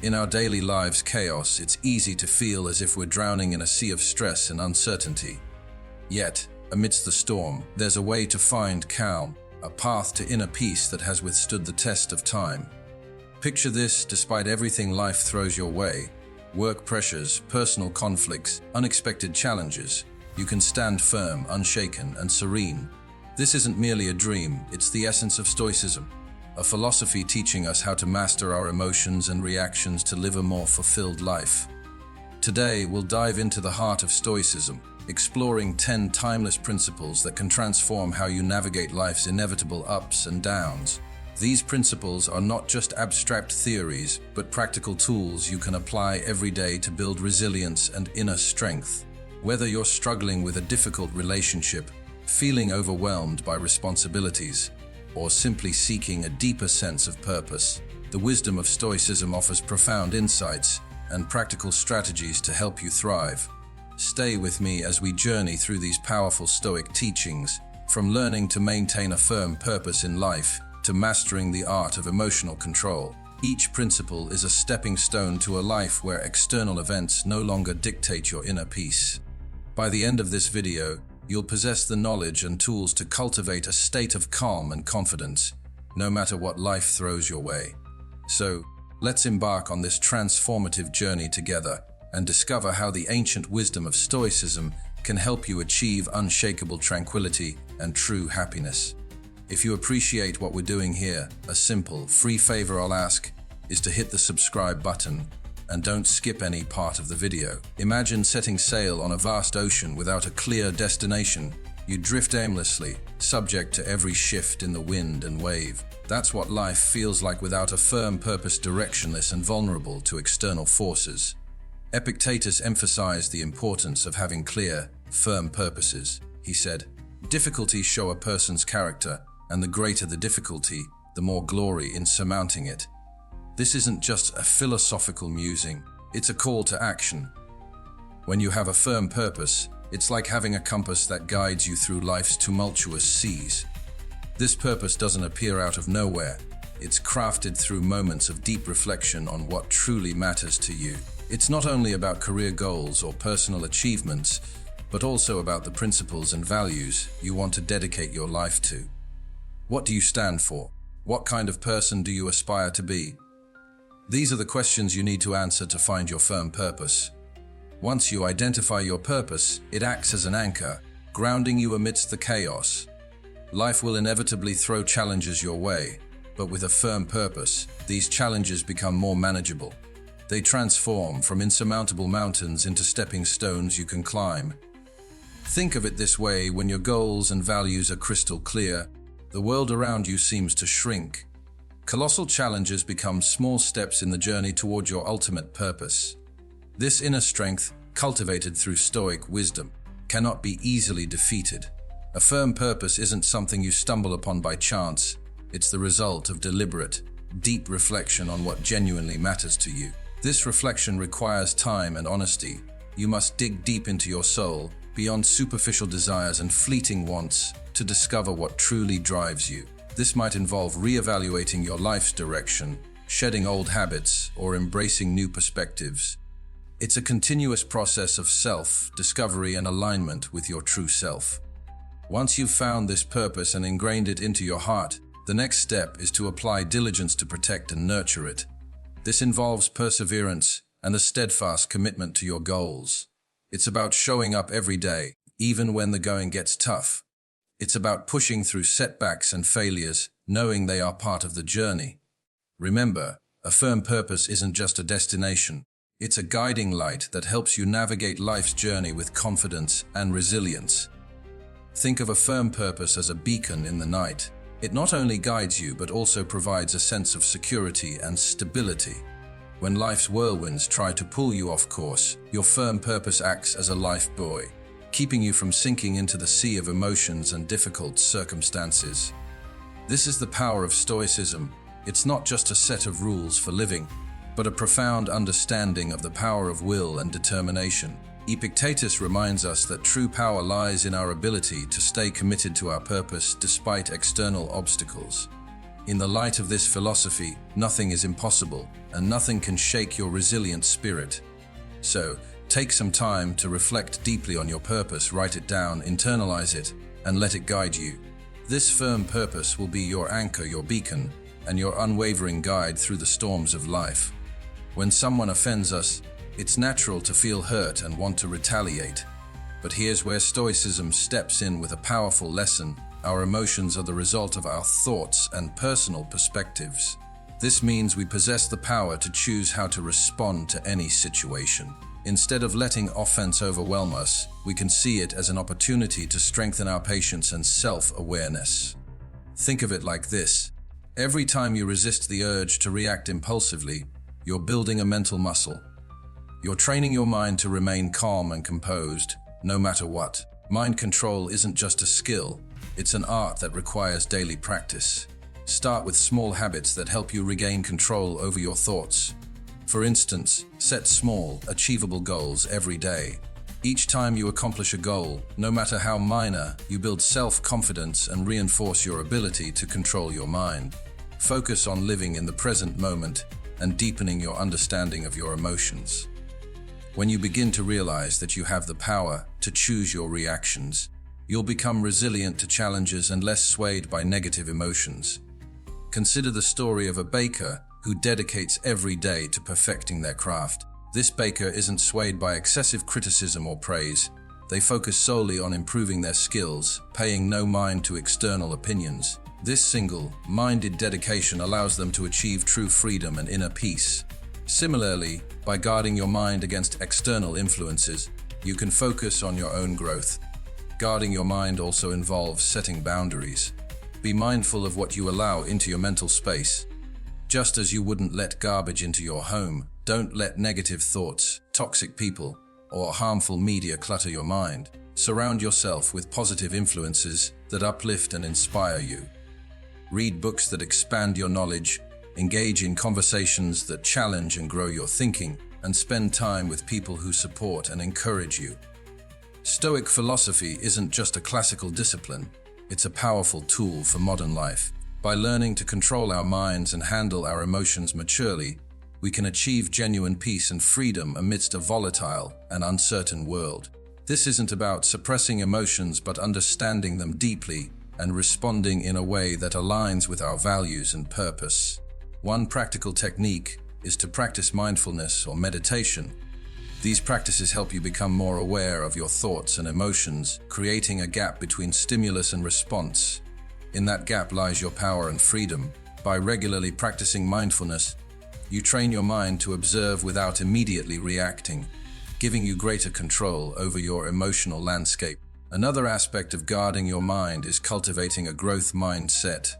In our daily lives' chaos, it's easy to feel as if we're drowning in a sea of stress and uncertainty. Yet, amidst the storm, there's a way to find calm, a path to inner peace that has withstood the test of time. Picture this: despite everything life throws your way, work pressures, personal conflicts, unexpected challenges, you can stand firm, unshaken, and serene. This isn't merely a dream, it's the essence of Stoicism, a philosophy teaching us how to master our emotions and reactions to live a more fulfilled life. Today, we'll dive into the heart of Stoicism, exploring 10 timeless principles that can transform how you navigate life's inevitable ups and downs. These principles are not just abstract theories, but practical tools you can apply every day to build resilience and inner strength. Whether you're struggling with a difficult relationship, feeling overwhelmed by responsibilities, or simply seeking a deeper sense of purpose, the wisdom of Stoicism offers profound insights and practical strategies to help you thrive. Stay with me as we journey through these powerful Stoic teachings, from learning to maintain a firm purpose in life to mastering the art of emotional control. Each principle is a stepping stone to a life where external events no longer dictate your inner peace. By the end of this video, you'll possess the knowledge and tools to cultivate a state of calm and confidence, no matter what life throws your way. So, let's embark on this transformative journey together and discover how the ancient wisdom of Stoicism can help you achieve unshakable tranquility and true happiness. If you appreciate what we're doing here, a simple, free favor I'll ask is to hit the subscribe button and don't skip any part of the video. Imagine setting sail on a vast ocean without a clear destination. You drift aimlessly, subject to every shift in the wind and wave. That's what life feels like without a firm purpose, directionless and vulnerable to external forces. Epictetus emphasized the importance of having clear, firm purposes. He said, "Difficulties show a person's character, and the greater the difficulty, the more glory in surmounting it." This isn't just a philosophical musing, it's a call to action. When you have a firm purpose, it's like having a compass that guides you through life's tumultuous seas. This purpose doesn't appear out of nowhere. It's crafted through moments of deep reflection on what truly matters to you. It's not only about career goals or personal achievements, but also about the principles and values you want to dedicate your life to. What do you stand for? What kind of person do you aspire to be? These are the questions you need to answer to find your firm purpose. Once you identify your purpose, it acts as an anchor, grounding you amidst the chaos. Life will inevitably throw challenges your way, but with a firm purpose, these challenges become more manageable. They transform from insurmountable mountains into stepping stones you can climb. Think of it this way: when your goals and values are crystal clear, the world around you seems to shrink. Colossal challenges become small steps in the journey toward your ultimate purpose. This inner strength, cultivated through Stoic wisdom, cannot be easily defeated. A firm purpose isn't something you stumble upon by chance. It's the result of deliberate, deep reflection on what genuinely matters to you. This reflection requires time and honesty. You must dig deep into your soul, beyond superficial desires and fleeting wants, to discover what truly drives you. This might involve reevaluating your life's direction, shedding old habits, or embracing new perspectives. It's a continuous process of self-discovery and alignment with your true self. Once you've found this purpose and ingrained it into your heart, the next step is to apply diligence to protect and nurture it. This involves perseverance and a steadfast commitment to your goals. It's about showing up every day, even when the going gets tough. It's about pushing through setbacks and failures, knowing they are part of the journey. Remember, a firm purpose isn't just a destination. It's a guiding light that helps you navigate life's journey with confidence and resilience. Think of a firm purpose as a beacon in the night. It not only guides you, but also provides a sense of security and stability. When life's whirlwinds try to pull you off course, your firm purpose acts as a life buoy, keeping you from sinking into the sea of emotions and difficult circumstances. This is the power of Stoicism. It's not just a set of rules for living, but a profound understanding of the power of will and determination. Epictetus reminds us that true power lies in our ability to stay committed to our purpose despite external obstacles. In the light of this philosophy, nothing is impossible, and nothing can shake your resilient spirit. So, take some time to reflect deeply on your purpose, write it down, internalize it, and let it guide you. This firm purpose will be your anchor, your beacon, and your unwavering guide through the storms of life. When someone offends us, it's natural to feel hurt and want to retaliate. But here's where Stoicism steps in with a powerful lesson. Our emotions are the result of our thoughts and personal perspectives. This means we possess the power to choose how to respond to any situation. Instead of letting offense overwhelm us, we can see it as an opportunity to strengthen our patience and self-awareness. Think of it like this. Every time you resist the urge to react impulsively, you're building a mental muscle. You're training your mind to remain calm and composed, no matter what. Mind control isn't just a skill, it's an art that requires daily practice. Start with small habits that help you regain control over your thoughts. For instance, set small, achievable goals every day. Each time you accomplish a goal, no matter how minor, you build self-confidence and reinforce your ability to control your mind. Focus on living in the present moment and deepening your understanding of your emotions. When you begin to realize that you have the power to choose your reactions, you'll become resilient to challenges and less swayed by negative emotions. Consider the story of a baker who dedicates every day to perfecting their craft. This baker isn't swayed by excessive criticism or praise. They focus solely on improving their skills, paying no mind to external opinions. This single-minded dedication allows them to achieve true freedom and inner peace. Similarly, by guarding your mind against external influences, you can focus on your own growth. Guarding your mind also involves setting boundaries. Be mindful of what you allow into your mental space. Just as you wouldn't let garbage into your home, don't let negative thoughts, toxic people, or harmful media clutter your mind. Surround yourself with positive influences that uplift and inspire you. Read books that expand your knowledge, engage in conversations that challenge and grow your thinking, and spend time with people who support and encourage you. Stoic philosophy isn't just a classical discipline, it's a powerful tool for modern life. By learning to control our minds and handle our emotions maturely, we can achieve genuine peace and freedom amidst a volatile and uncertain world. This isn't about suppressing emotions but understanding them deeply and responding in a way that aligns with our values and purpose. One practical technique is to practice mindfulness or meditation. These practices help you become more aware of your thoughts and emotions, creating a gap between stimulus and response. In that gap lies your power and freedom. By regularly practicing mindfulness, you train your mind to observe without immediately reacting, giving you greater control over your emotional landscape. Another aspect of guarding your mind is cultivating a growth mindset.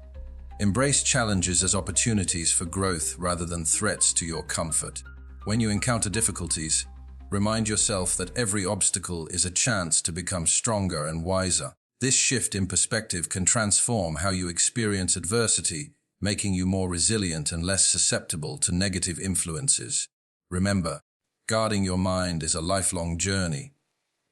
Embrace challenges as opportunities for growth rather than threats to your comfort. When you encounter difficulties, remind yourself that every obstacle is a chance to become stronger and wiser. This shift in perspective can transform how you experience adversity, making you more resilient and less susceptible to negative influences. Remember, guarding your mind is a lifelong journey.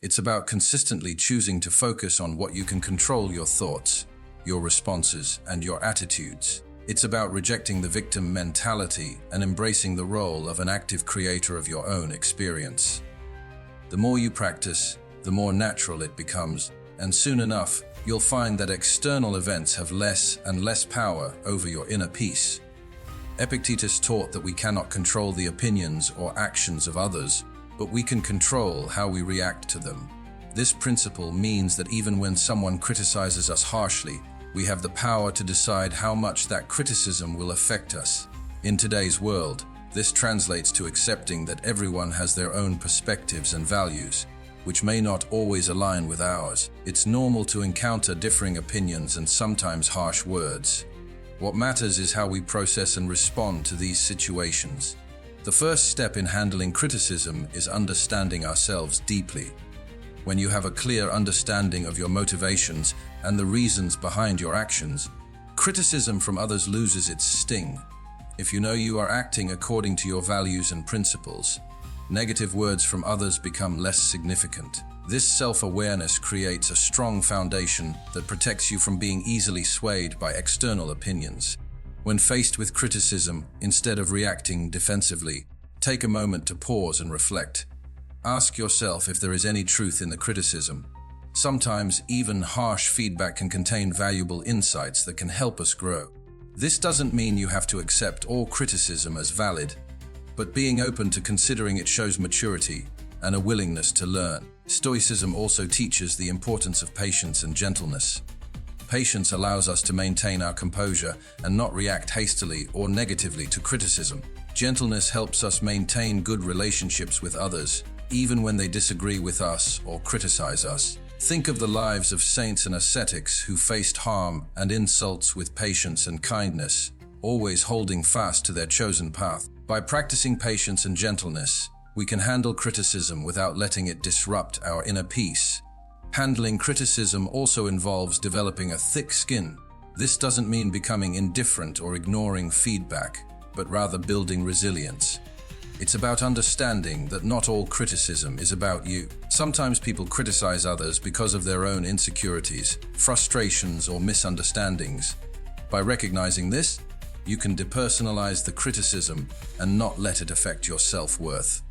It's about consistently choosing to focus on what you can control: your thoughts, your responses, and your attitudes. It's about rejecting the victim mentality and embracing the role of an active creator of your own experience. The more you practice, the more natural it becomes, and soon enough, you'll find that external events have less and less power over your inner peace. Epictetus taught that we cannot control the opinions or actions of others, but we can control how we react to them. This principle means that even when someone criticizes us harshly, we have the power to decide how much that criticism will affect us. In today's world, this translates to accepting that everyone has their own perspectives and values, which may not always align with ours. It's normal to encounter differing opinions and sometimes harsh words. What matters is how we process and respond to these situations. The first step in handling criticism is understanding ourselves deeply. When you have a clear understanding of your motivations and the reasons behind your actions, criticism from others loses its sting. If you know you are acting according to your values and principles, negative words from others become less significant. This self-awareness creates a strong foundation that protects you from being easily swayed by external opinions. When faced with criticism, instead of reacting defensively, take a moment to pause and reflect. Ask yourself if there is any truth in the criticism. Sometimes even harsh feedback can contain valuable insights that can help us grow. This doesn't mean you have to accept all criticism as valid, but being open to considering it shows maturity and a willingness to learn. Stoicism also teaches the importance of patience and gentleness. Patience allows us to maintain our composure and not react hastily or negatively to criticism. Gentleness helps us maintain good relationships with others, even when they disagree with us or criticize us. Think of the lives of saints and ascetics who faced harm and insults with patience and kindness, always holding fast to their chosen path. By practicing patience and gentleness, we can handle criticism without letting it disrupt our inner peace. Handling criticism also involves developing a thick skin. This doesn't mean becoming indifferent or ignoring feedback, but rather building resilience. It's about understanding that not all criticism is about you. Sometimes people criticize others because of their own insecurities, frustrations, or misunderstandings. By recognizing this, you can depersonalize the criticism and not let it affect your self-worth.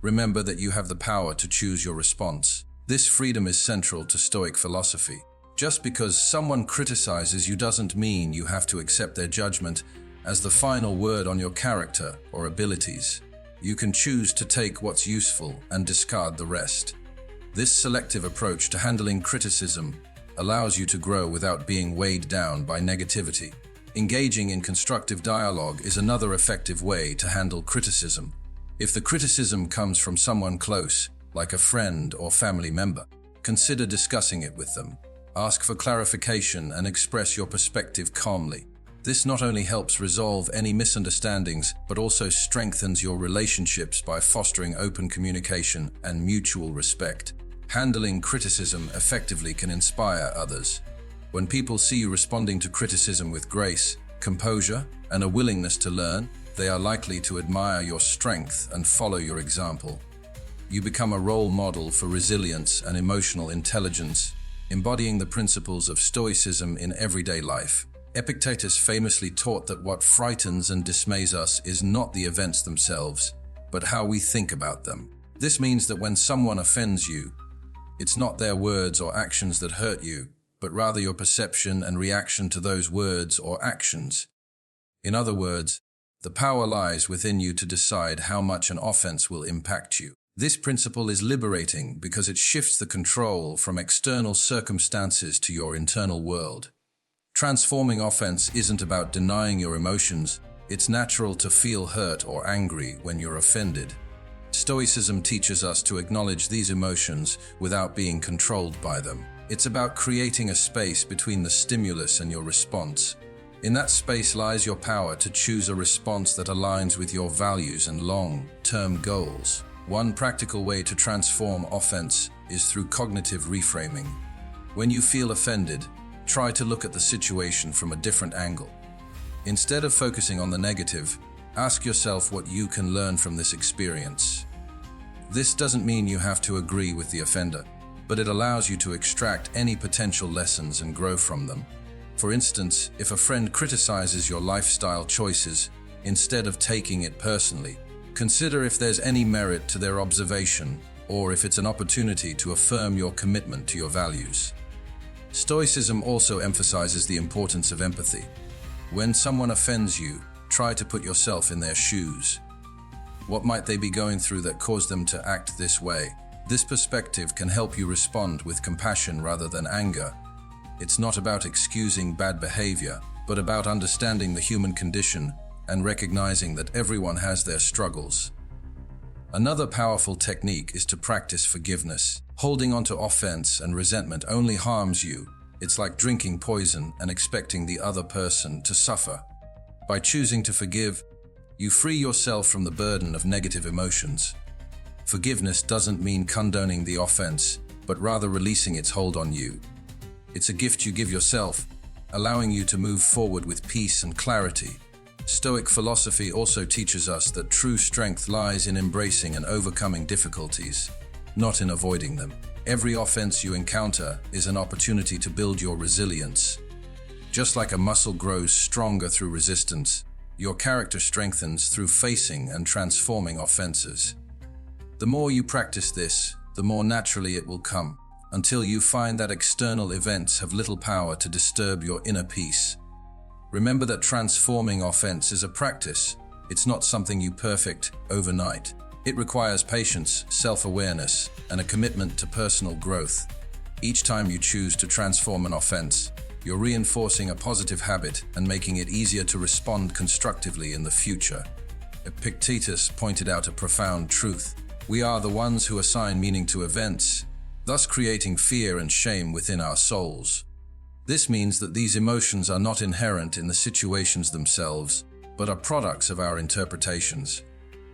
Remember that you have the power to choose your response. This freedom is central to Stoic philosophy. Just because someone criticizes you doesn't mean you have to accept their judgment as the final word on your character or abilities. You can choose to take what's useful and discard the rest. This selective approach to handling criticism allows you to grow without being weighed down by negativity. Engaging in constructive dialogue is another effective way to handle criticism. If the criticism comes from someone close, like a friend or family member, consider discussing it with them. Ask for clarification and express your perspective calmly. This not only helps resolve any misunderstandings, but also strengthens your relationships by fostering open communication and mutual respect. Handling criticism effectively can inspire others. When people see you responding to criticism with grace, composure, and a willingness to learn, they are likely to admire your strength and follow your example. You become a role model for resilience and emotional intelligence, embodying the principles of Stoicism in everyday life. Epictetus famously taught that what frightens and dismays us is not the events themselves, but how we think about them. This means that when someone offends you, it's not their words or actions that hurt you, but rather your perception and reaction to those words or actions. In other words, the power lies within you to decide how much an offense will impact you. This principle is liberating because it shifts the control from external circumstances to your internal world. Transforming offense isn't about denying your emotions. It's natural to feel hurt or angry when you're offended. Stoicism teaches us to acknowledge these emotions without being controlled by them. It's about creating a space between the stimulus and your response. In that space lies your power to choose a response that aligns with your values and long-term goals. One practical way to transform offense is through cognitive reframing. When you feel offended, try to look at the situation from a different angle. Instead of focusing on the negative, ask yourself what you can learn from this experience. This doesn't mean you have to agree with the offender, but it allows you to extract any potential lessons and grow from them. For instance, if a friend criticizes your lifestyle choices, instead of taking it personally, consider if there's any merit to their observation or if it's an opportunity to affirm your commitment to your values. Stoicism also emphasizes the importance of empathy. When someone offends you, try to put yourself in their shoes. What might they be going through that caused them to act this way? This perspective can help you respond with compassion rather than anger. It's not about excusing bad behavior, but about understanding the human condition and recognizing that everyone has their struggles. Another powerful technique is to practice forgiveness. Holding on to offense and resentment only harms you. It's like drinking poison and expecting the other person to suffer. By choosing to forgive, you free yourself from the burden of negative emotions. Forgiveness doesn't mean condoning the offense, but rather releasing its hold on you. It's a gift you give yourself, allowing you to move forward with peace and clarity. Stoic philosophy also teaches us that true strength lies in embracing and overcoming difficulties, not in avoiding them. Every offense you encounter is an opportunity to build your resilience. Just like a muscle grows stronger through resistance, your character strengthens through facing and transforming offenses. The more you practice this, the more naturally it will come, until you find that external events have little power to disturb your inner peace. Remember that transforming offense is a practice. It's not something you perfect overnight. It requires patience, self-awareness, and a commitment to personal growth. Each time you choose to transform an offense, you're reinforcing a positive habit and making it easier to respond constructively in the future. Epictetus pointed out a profound truth. We are the ones who assign meaning to events, thus creating fear and shame within our souls. This means that these emotions are not inherent in the situations themselves, but are products of our interpretations.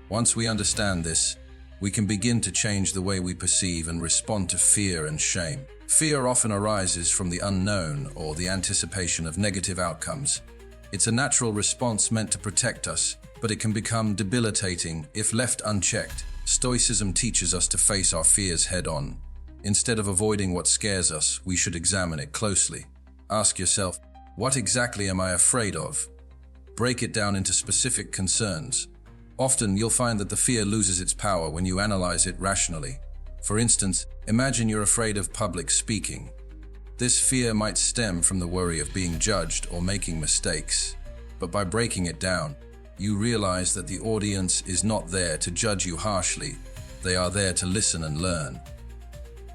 Once we understand this, we can begin to change the way we perceive and respond to fear and shame. Fear often arises from the unknown or the anticipation of negative outcomes. It's a natural response meant to protect us, but it can become debilitating if left unchecked. Stoicism teaches us to face our fears head-on. Instead of avoiding what scares us, we should examine it closely. Ask yourself, what exactly am I afraid of? Break it down into specific concerns. Often, you'll find that the fear loses its power when you analyze it rationally. For instance, imagine you're afraid of public speaking. This fear might stem from the worry of being judged or making mistakes. But by breaking it down, you realize that the audience is not there to judge you harshly. They are there to listen and learn.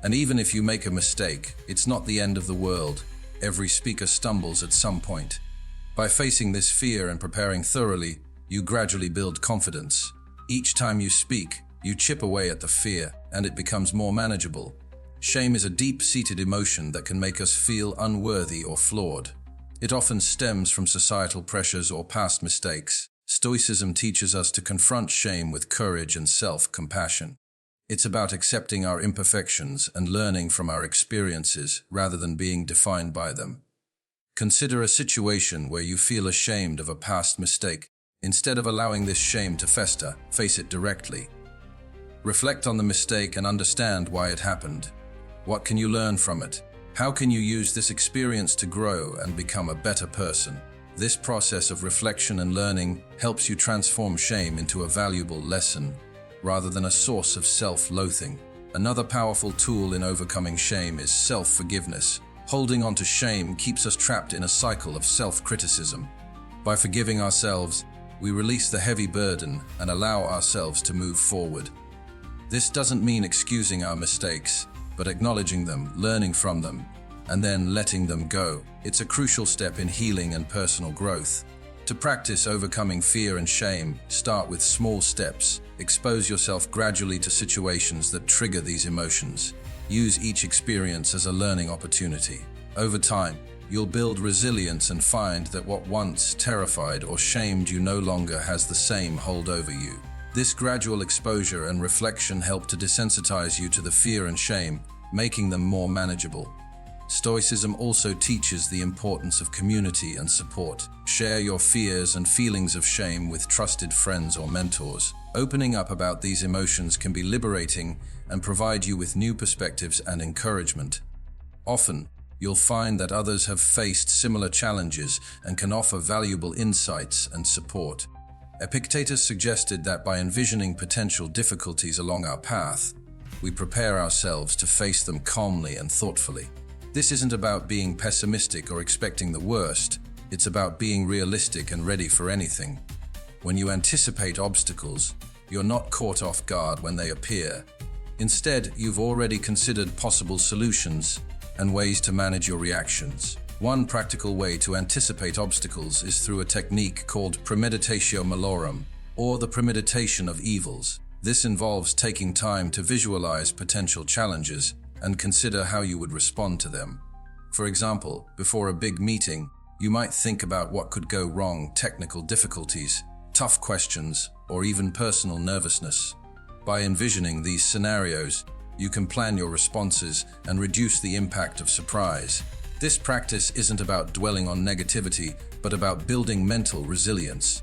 And even if you make a mistake, it's not the end of the world. Every speaker stumbles at some point. By facing this fear and preparing thoroughly, you gradually build confidence. Each time you speak, you chip away at the fear, and it becomes more manageable. Shame is a deep-seated emotion that can make us feel unworthy or flawed. It often stems from societal pressures or past mistakes. Stoicism teaches us to confront shame with courage and self-compassion. It's about accepting our imperfections and learning from our experiences rather than being defined by them. Consider a situation where you feel ashamed of a past mistake. Instead of allowing this shame to fester, face it directly. Reflect on the mistake and understand why it happened. What can you learn from it? How can you use this experience to grow and become a better person? This process of reflection and learning helps you transform shame into a valuable lesson, rather than a source of self-loathing. Another powerful tool in overcoming shame is self-forgiveness. Holding on to shame keeps us trapped in a cycle of self-criticism. By forgiving ourselves, we release the heavy burden and allow ourselves to move forward. This doesn't mean excusing our mistakes, but acknowledging them, learning from them, and then letting them go. It's a crucial step in healing and personal growth. To practice overcoming fear and shame, start with small steps. Expose yourself gradually to situations that trigger these emotions. Use each experience as a learning opportunity. Over time, you'll build resilience and find that what once terrified or shamed you no longer has the same hold over you. This gradual exposure and reflection help to desensitize you to the fear and shame, making them more manageable. Stoicism also teaches the importance of community and support. Share your fears and feelings of shame with trusted friends or mentors. Opening up about these emotions can be liberating and provide you with new perspectives and encouragement. Often, you'll find that others have faced similar challenges and can offer valuable insights and support. Epictetus suggested that by envisioning potential difficulties along our path, we prepare ourselves to face them calmly and thoughtfully. This isn't about being pessimistic or expecting the worst, it's about being realistic and ready for anything. When you anticipate obstacles, you're not caught off guard when they appear. Instead, you've already considered possible solutions and ways to manage your reactions. One practical way to anticipate obstacles is through a technique called premeditatio malorum, or the premeditation of evils. This involves taking time to visualize potential challenges and consider how you would respond to them. For example, before a big meeting, you might think about what could go wrong, technical difficulties, tough questions, or even personal nervousness. By envisioning these scenarios, you can plan your responses and reduce the impact of surprise. This practice isn't about dwelling on negativity, but about building mental resilience.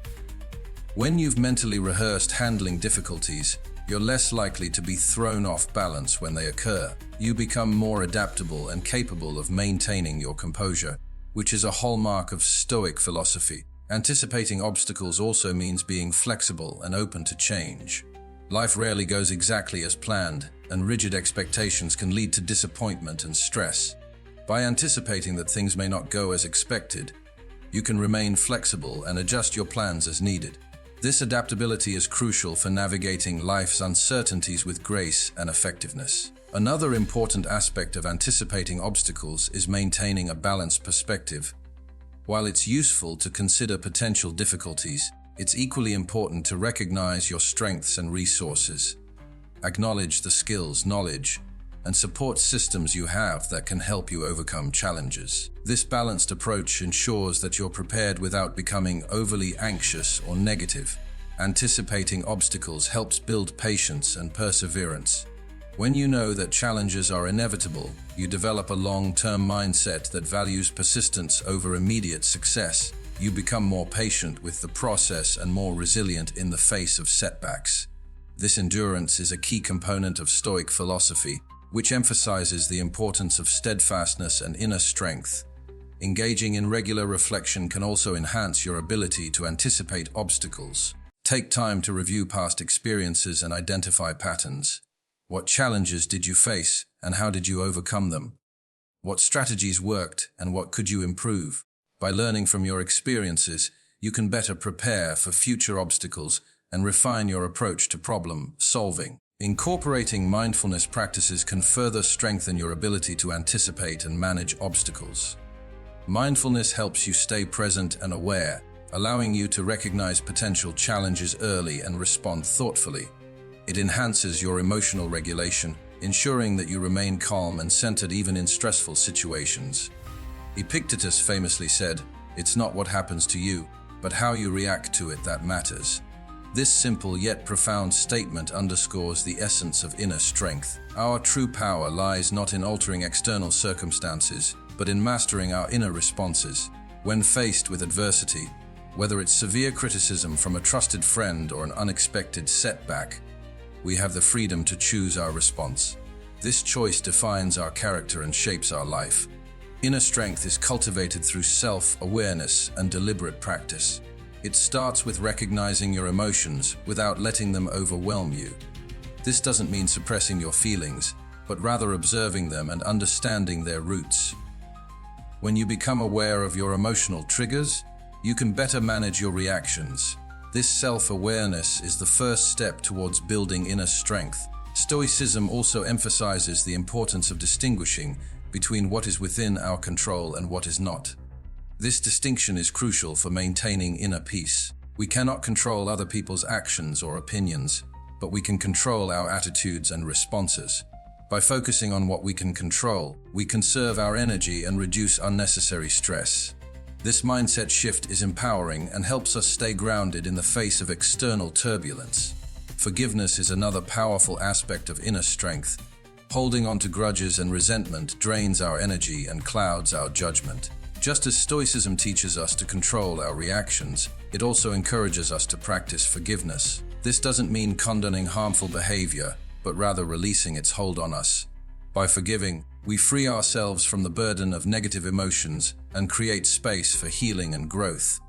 When you've mentally rehearsed handling difficulties, you're less likely to be thrown off balance when they occur. You become more adaptable and capable of maintaining your composure, which is a hallmark of Stoic philosophy. Anticipating obstacles also means being flexible and open to change. Life rarely goes exactly as planned, and rigid expectations can lead to disappointment and stress. By anticipating that things may not go as expected, you can remain flexible and adjust your plans as needed. This adaptability is crucial for navigating life's uncertainties with grace and effectiveness. Another important aspect of anticipating obstacles is maintaining a balanced perspective. While it's useful to consider potential difficulties, it's equally important to recognize your strengths and resources. Acknowledge the skills, knowledge, and support systems you have that can help you overcome challenges. This balanced approach ensures that you're prepared without becoming overly anxious or negative. Anticipating obstacles helps build patience and perseverance. When you know that challenges are inevitable, you develop a long-term mindset that values persistence over immediate success. You become more patient with the process and more resilient in the face of setbacks. This endurance is a key component of Stoic philosophy, which emphasizes the importance of steadfastness and inner strength. Engaging in regular reflection can also enhance your ability to anticipate obstacles. Take time to review past experiences and identify patterns. What challenges did you face, and how did you overcome them? What strategies worked, and what could you improve? By learning from your experiences, you can better prepare for future obstacles and refine your approach to problem solving. Incorporating mindfulness practices can further strengthen your ability to anticipate and manage obstacles. Mindfulness helps you stay present and aware, allowing you to recognize potential challenges early and respond thoughtfully. It enhances your emotional regulation, ensuring that you remain calm and centered even in stressful situations. Epictetus famously said, "It's not what happens to you, but how you react to it that matters." This simple yet profound statement underscores the essence of inner strength. Our true power lies not in altering external circumstances, but in mastering our inner responses. When faced with adversity, whether it's severe criticism from a trusted friend or an unexpected setback, we have the freedom to choose our response. This choice defines our character and shapes our life. Inner strength is cultivated through self-awareness and deliberate practice. It starts with recognizing your emotions without letting them overwhelm you. This doesn't mean suppressing your feelings, but rather observing them and understanding their roots. When you become aware of your emotional triggers, you can better manage your reactions. This self-awareness is the first step towards building inner strength. Stoicism also emphasizes the importance of distinguishing between what is within our control and what is not. This distinction is crucial for maintaining inner peace. We cannot control other people's actions or opinions, but we can control our attitudes and responses. By focusing on what we can control, we conserve our energy and reduce unnecessary stress. This mindset shift is empowering and helps us stay grounded in the face of external turbulence. Forgiveness is another powerful aspect of inner strength. Holding on to grudges and resentment drains our energy and clouds our judgment. Just as Stoicism teaches us to control our reactions, it also encourages us to practice forgiveness. This doesn't mean condoning harmful behavior, but rather releasing its hold on us. By forgiving, we free ourselves from the burden of negative emotions and create space for healing and growth.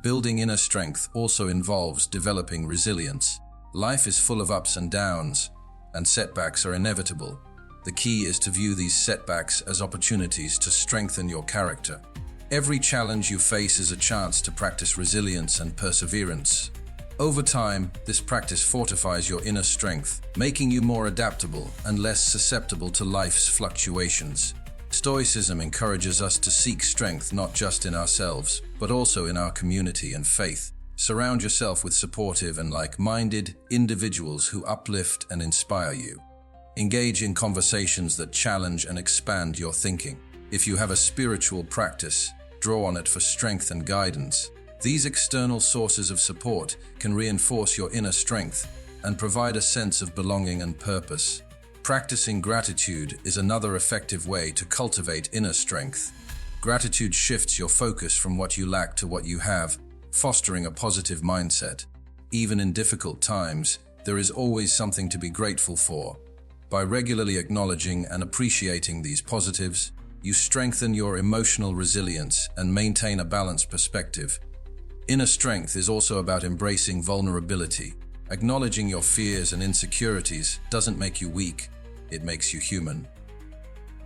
Building inner strength also involves developing resilience. Life is full of ups and downs, and setbacks are inevitable. The key is to view these setbacks as opportunities to strengthen your character. Every challenge you face is a chance to practice resilience and perseverance. Over time, this practice fortifies your inner strength, making you more adaptable and less susceptible to life's fluctuations. Stoicism encourages us to seek strength not just in ourselves, but also in our community and faith. Surround yourself with supportive and like-minded individuals who uplift and inspire you. Engage in conversations that challenge and expand your thinking. If you have a spiritual practice, draw on it for strength and guidance. These external sources of support can reinforce your inner strength and provide a sense of belonging and purpose. Practicing gratitude is another effective way to cultivate inner strength. Gratitude shifts your focus from what you lack to what you have, fostering a positive mindset. Even in difficult times, there is always something to be grateful for. By regularly acknowledging and appreciating these positives, you strengthen your emotional resilience and maintain a balanced perspective. Inner strength is also about embracing vulnerability. Acknowledging your fears and insecurities doesn't make you weak, it makes you human.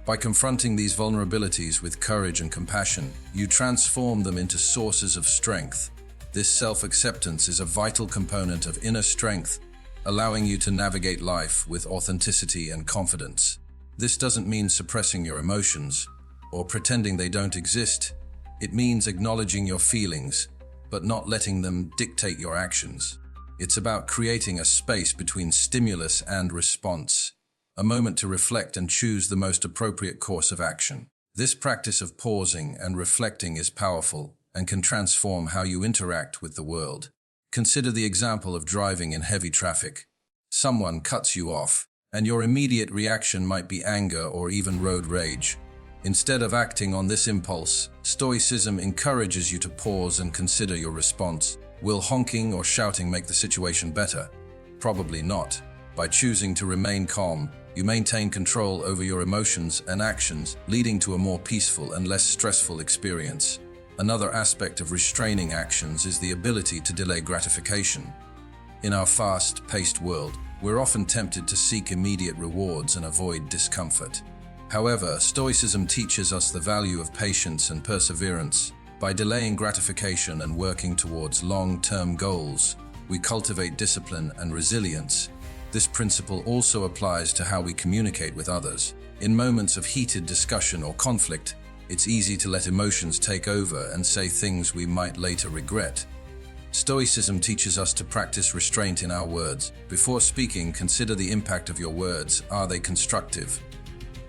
By confronting these vulnerabilities with courage and compassion, you transform them into sources of strength. This self-acceptance is a vital component of inner strength, allowing you to navigate life with authenticity and confidence. This doesn't mean suppressing your emotions or pretending they don't exist. It means acknowledging your feelings, but not letting them dictate your actions. It's about creating a space between stimulus and response, a moment to reflect and choose the most appropriate course of action. This practice of pausing and reflecting is powerful and can transform how you interact with the world. Consider the example of driving in heavy traffic. Someone cuts you off, and your immediate reaction might be anger or even road rage. Instead of acting on this impulse, Stoicism encourages you to pause and consider your response. Will honking or shouting make the situation better? Probably not. By choosing to remain calm, you maintain control over your emotions and actions, leading to a more peaceful and less stressful experience. Another aspect of restraining actions is the ability to delay gratification. In our fast-paced world, we're often tempted to seek immediate rewards and avoid discomfort. However, Stoicism teaches us the value of patience and perseverance. By delaying gratification and working towards long-term goals, we cultivate discipline and resilience. This principle also applies to how we communicate with others. In moments of heated discussion or conflict, it's easy to let emotions take over and say things we might later regret. Stoicism teaches us to practice restraint in our words. Before speaking, consider the impact of your words. Are they constructive?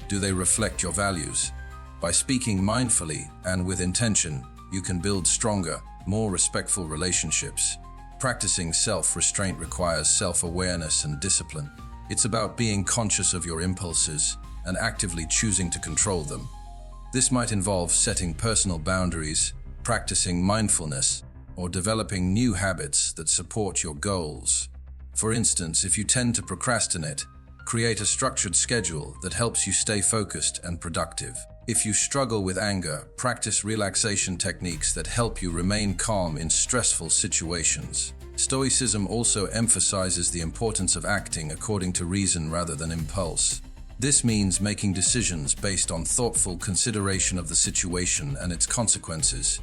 Do they reflect your values? By speaking mindfully and with intention, you can build stronger, more respectful relationships. Practicing self-restraint requires self-awareness and discipline. It's about being conscious of your impulses and actively choosing to control them. This might involve setting personal boundaries, practicing mindfulness, or developing new habits that support your goals. For instance, if you tend to procrastinate, create a structured schedule that helps you stay focused and productive. If you struggle with anger, practice relaxation techniques that help you remain calm in stressful situations. Stoicism also emphasizes the importance of acting according to reason rather than impulse. This means making decisions based on thoughtful consideration of the situation and its consequences.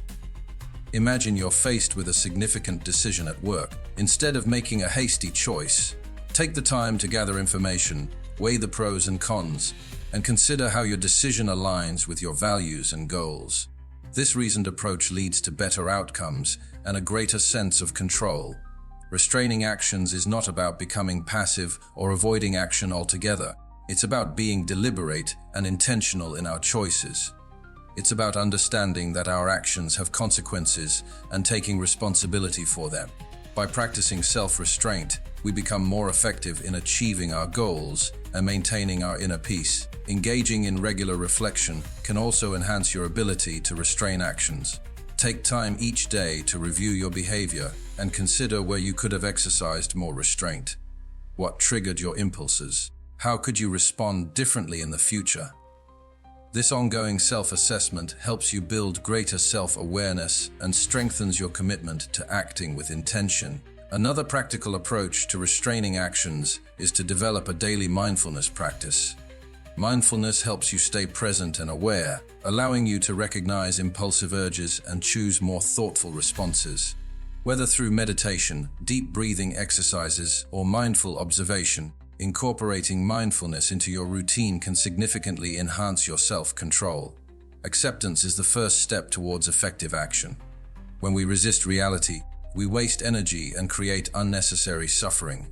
Imagine you're faced with a significant decision at work. Instead of making a hasty choice, take the time to gather information, weigh the pros and cons, and consider how your decision aligns with your values and goals. This reasoned approach leads to better outcomes and a greater sense of control. Restraining actions is not about becoming passive or avoiding action altogether. It's about being deliberate and intentional in our choices. It's about understanding that our actions have consequences and taking responsibility for them. By practicing self-restraint, we become more effective in achieving our goals and maintaining our inner peace. Engaging in regular reflection can also enhance your ability to restrain actions. Take time each day to review your behavior and consider where you could have exercised more restraint. What triggered your impulses? How could you respond differently in the future? This ongoing self-assessment helps you build greater self-awareness and strengthens your commitment to acting with intention. Another practical approach to restraining actions is to develop a daily mindfulness practice. Mindfulness helps you stay present and aware, allowing you to recognize impulsive urges and choose more thoughtful responses. Whether through meditation, deep breathing exercises, or mindful observation, incorporating mindfulness into your routine can significantly enhance your self-control. Acceptance is the first step towards effective action. When we resist reality, we waste energy and create unnecessary suffering.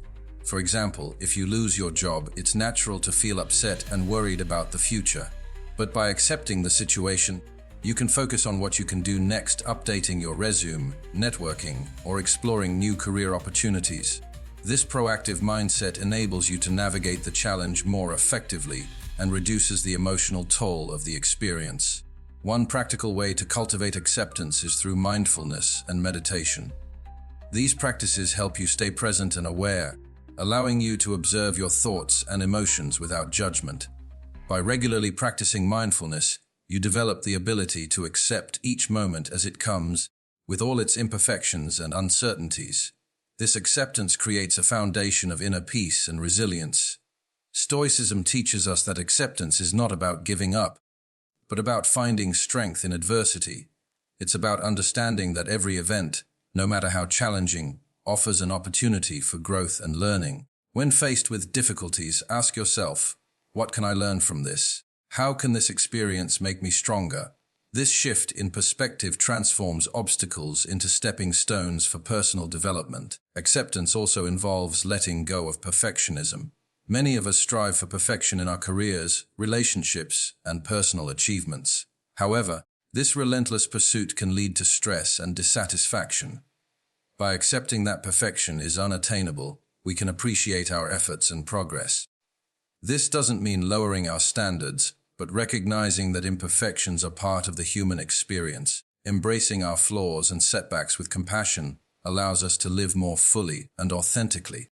For example, if you lose your job, it's natural to feel upset and worried about the future. But by accepting the situation, you can focus on what you can do next, updating your resume, networking, or exploring new career opportunities. This proactive mindset enables you to navigate the challenge more effectively and reduces the emotional toll of the experience. One practical way to cultivate acceptance is through mindfulness and meditation. These practices help you stay present and aware, allowing you to observe your thoughts and emotions without judgment. By regularly practicing mindfulness, You develop the ability to accept each moment as it comes, with all its imperfections and uncertainties. This acceptance creates a foundation of inner peace and resilience. Stoicism teaches us that acceptance is not about giving up, but about finding strength in adversity. It's about understanding that every event, no matter how challenging, offers an opportunity for growth and learning. When faced with difficulties, ask yourself, what can I learn from this? How can this experience make me stronger? This shift in perspective transforms obstacles into stepping stones for personal development. Acceptance also involves letting go of perfectionism. Many of us strive for perfection in our careers, relationships, and personal achievements. However, this relentless pursuit can lead to stress and dissatisfaction. By accepting that perfection is unattainable, we can appreciate our efforts and progress. This doesn't mean lowering our standards, but recognizing that imperfections are part of the human experience. Embracing our flaws and setbacks with compassion allows us to live more fully and authentically.